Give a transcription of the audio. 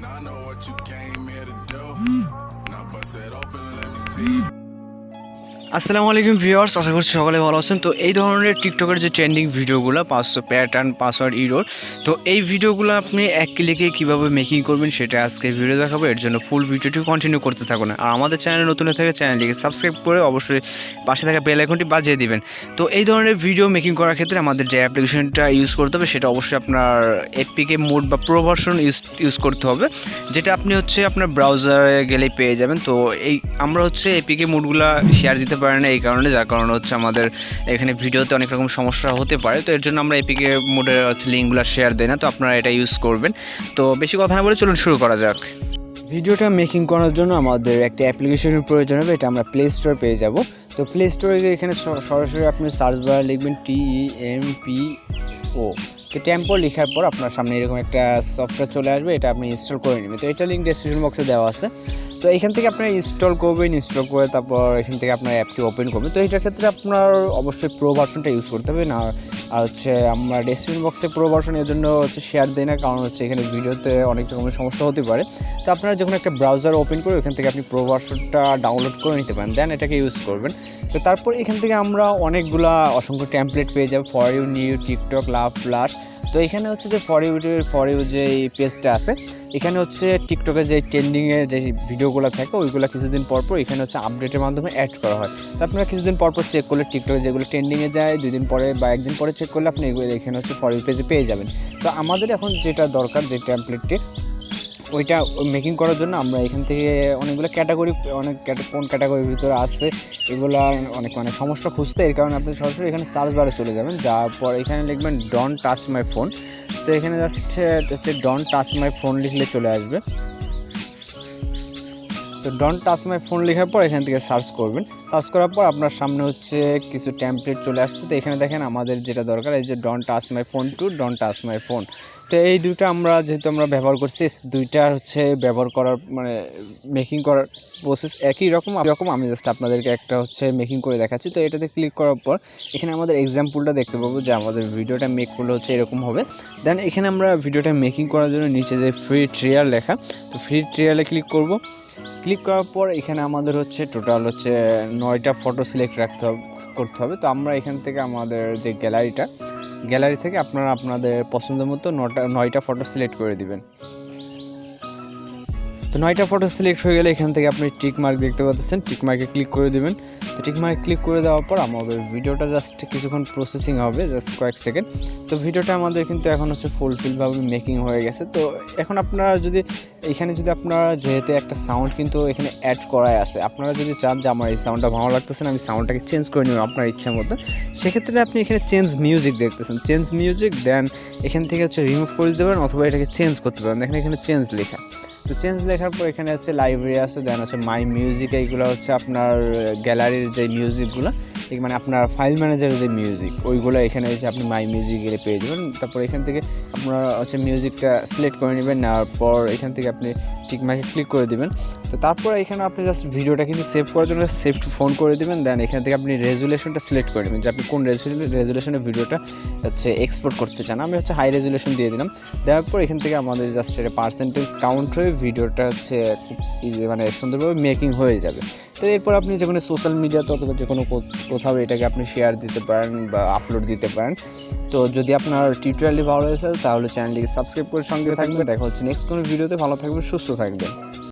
I know what you came here to do. Now bust it open, let me see. আসসালামু আলাইকুম viewers, আশা করছি সকলে ভালো আছেন। তো এই ধরনের টিকটকের যে ট্রেন্ডিং ভিডিওগুলো 500 প্যাটার্ন পাসওয়ার্ড ইরোর, তো এই ভিডিওগুলো আপনি এক ক্লিকে কীভাবে মেকিং করবেন সেটা আজকে ভিডিও দেখাবো। এর জন্য ফুল ভিডিওটি কন্টিনিউ করতে থাকুন। আর আমাদের চ্যানেলে নতুন হয়ে থাকে চ্যানেলটিকে সাবস্ক্রাইব করে অবশ্যই পাশে থাকা বেল আইকনটি বাজিয়ে দিবেন। তো এই ধরনের ভিডিও মেকিং করার ক্ষেত্রে আমাদের যে অ্যাপ্লিকেশনটা ইউজ করতে হবে সেটা অবশ্যই আপনার এপিকে মোড বা প্রো ভার্সন ইউজ করতে হবে, যেটা আপনি হচ্ছে আপনার ব্রাউজারে গেলেই পেয়ে যাবেন। তো আমরা হচ্ছে এপিকে মোডগুলো শেয়ার দিতে পারি না এই কারণে, যার কারণে হচ্ছে আমাদের এখানে ভিডিওতে অনেক রকম সমস্যা হতে পারে। তো এর জন্য আমরা এপিকে মোডের হচ্ছে লিঙ্কগুলো শেয়ার দিই না। তো আপনারা এটা ইউজ করবেন। তো বেশি কথা না বলে চলুন শুরু করা যাক। ভিডিওটা মেকিং করার জন্য আমাদের একটা অ্যাপ্লিকেশনের প্রয়োজন হবে। এটা আমরা প্লে স্টোরে পেয়ে যাব। তো প্লে স্টোরে এখানে সরাসরি আপনি সার্চ বারে লিখবেন TEMPO। তো টেম্পো লেখার পর আপনার সামনে এরকম একটা সফটওয়্যার চলে আসবে, এটা আপনি ইনস্টল করে নেবেন। তো এটা লিঙ্ক ডেসক্রিপশন বক্সে দেওয়া আছে। তো এখান থেকে আপনারা ইনস্টল করবেন, ইনস্টল করে তারপর এখান থেকে আপনার অ্যাপটি ওপেন করবেন। তো এটার ক্ষেত্রে আপনার অবশ্যই প্রো ভার্সনটা ইউজ করতে হবে না। আর হচ্ছে আমরা ডেসক্রিপশন বক্সে প্রো ভার্সন এর জন্য হচ্ছে শেয়ার দেই না, কারণ হচ্ছে এখানে ভিডিওতে অনেক রকমের সমস্যা হতে পারে। তো আপনারা যখন একটা ব্রাউজার ওপেন করে ওখান থেকে আপনি প্রো ভার্সনটা ডাউনলোড করে নিতে পারেন, দেন এটাকে ইউজ করবেন। তো তারপর এখান থেকে আমরা অসংখ্য টেমপ্লেট পেয়ে যাব, for you, new, TikTok, love, flash. তো এখানে হচ্ছে যে ফর ইউ যে পেজটা আছে, এখানে হচ্ছে টিকটকের যে ট্রেন্ডিংয়ে যে ভিডিওগুলো থাকে ওইগুলো কিছুদিন পরপর এখানে হচ্ছে আপডেটের মাধ্যমে অ্যাড করা হয়। তো আপনারা কিছুদিন পরপর চেক করলে টিকটকে যেগুলো ট্রেন্ডিংয়ে যায় 2 দিন পরে বা 1 দিন পরে চেক করলে আপনি এগুলো এখানে হচ্ছে ফর ইউ পেজে পেয়ে যাবেন। তো আমাদের এখন যেটা দরকার যে টেমপ্লেটটি, ওইটা মেকিং করার জন্য আমরা এখান থেকে অনেকগুলো ক্যাটাগরি, কোন ক্যাটাগরির ভিতরে আছে এগুলো অনেক সমস্যা খুঁজতে। এর কারণে আপনি সরাসরি এখানে সার্চ বারে চলে যাবেন, যাওয়ার পর এখানে লিখবেন ডোন্ট টাচ মাই ফোন। তো এখানে জাস্ট হচ্ছে ডোন্ট টাচ মাই ফোন লিখলে চলে আসবে। তো ডোন্ট টাচ মাই ফোন লেখার পর এখান থেকে সার্চ করবেন। সার্চ করার পর আপনার সামনে হচ্ছে কিছু টেমপ্লেট চলে আসছে। তো এখানে দেখেন আমাদের যেটা দরকার এই যে don't touch my phone two don't touch my phone. তো এই দুইটা আমরা যেহেতু আমরা ব্যবহার করছি, দুইটা হচ্ছে ব্যবহার করার মেকিং করার প্রসেস একই রকম। আমি জাস্ট আপনাদেরকে একটা হচ্ছে মেকিং করে দেখাচ্ছি। তো এটাতে ক্লিক করার পর এখানে আমাদের এক্সাম্পলটা দেখতে পাবো যে আমাদের ভিডিওটা মেক করলে হচ্ছে এরকম হবে। দেন এখানে আমরা ভিডিওটা মেকিং করার জন্য নিচে যে ফ্রি ট্রায়াল লেখা, তো ফ্রি ট্রায়ালে ক্লিক করব। ক্লিক করার পর এখানে আমাদের হচ্ছে টোটাল হচ্ছে 9টা ফটো সিলেক্ট করতে হবে। তো আমরা এখান থেকে আমাদের যে গ্যালারি থেকে আপনারা আপনাদের পছন্দ মতো 9টা ফটো সিলেক্ট করে দিবেন। তো 9টা ফটো সিলেক্ট হয়ে গেলে এখান থেকে আপনি টিক মার্ক দেখতে পাচ্ছেন, টিক মার্কে ক্লিক করে দিবেন। তো টিক মার্কে ক্লিক করে দেওয়ার পর আমাদের ভিডিওটা জাস্ট কিছুক্ষণ প্রসেসিং হবে, জাস্ট কয়েক সেকেন্ড। তো ভিডিওটা আমাদের কিন্তু এখন হচ্ছে ফুলফিলভাবে মেকিং হয়ে গেছে। তো এখন আপনারা যদি আপনারা যেহেতু একটা সাউন্ড কিন্তু এখানে অ্যাড করাই আছে, আপনারা যদি চান যে আমার এই সাউন্ডটা ভালো লাগতেছে না, আমি সাউন্ডটাকে চেঞ্জ করে নেব আপনার ইচ্ছা মতো, সেক্ষেত্রে আপনি এখানে চেঞ্জ মিউজিক দেখতেছেন, চেঞ্জ মিউজিক। দেন এখান থেকে হচ্ছে রিমুভ করে দিতে পারেন অথবা এটাকে চেঞ্জ করতে পারেন। দেখেন এখানে চেঞ্জ লেখা। তো চেঞ্জ লেখার পর এখানে হচ্ছে লাইব্রেরি আছে, দেন হচ্ছে মাই মিউজিক। এইগুলো হচ্ছে আপনার গ্যালারির যে মিউজিকগুলো, আপনার ফাইল ম্যানেজারের যে মিউজিক ওইগুলো এখানে এসে আপনি মাই মিউজিক গেলে পেয়ে যাবেন। তারপর এখান থেকে আপনারা হচ্ছে মিউজিকটা সিলেক্ট করে নেবেন, নেওয়ার পর এখান থেকে আপনি টিক মার্কে ক্লিক করে দেবেন। তো তারপর এখানে আপনি জাস্ট ভিডিওটা কিন্তু সেভ করার জন্য সেভ টু ফোন করে দেবেন। দেন এখান থেকে আপনি রেজুলেশনটা সিলেক্ট করে নেবেন যে আপনি কোন রেজুলেশনে ভিডিওটা হচ্ছে এক্সপোর্ট করতে চান। আমি হচ্ছে হাই রেজুলেশন দিয়ে দিলাম। দেওয়ার পর এখান থেকে আমাদের জাস্ট এটা পার্সেন্টেজ কাউন্ট হয়ে ভিডিওটা হচ্ছে খুব ইজি সুন্দরভাবে মেকিং হয়ে যাবে। তো এরপর আপনি যে কোনো সোশ্যাল মিডিয়াতে অথবা যে কোনো কোথাও এটাকে আপনি শেয়ার দিতে পারেন বা আপলোড দিতে পারেন। তো যদি আপনার টিউটোরিয়ালটি ভালো লাগে তাহলে চ্যানেলটিকে সাবস্ক্রাইব করে সঙ্গে থাকবেন। দেখা হচ্ছে নেক্সট কোনো ভিডিওতে। ভালো থাকবেন, সুস্থ থাকবেন।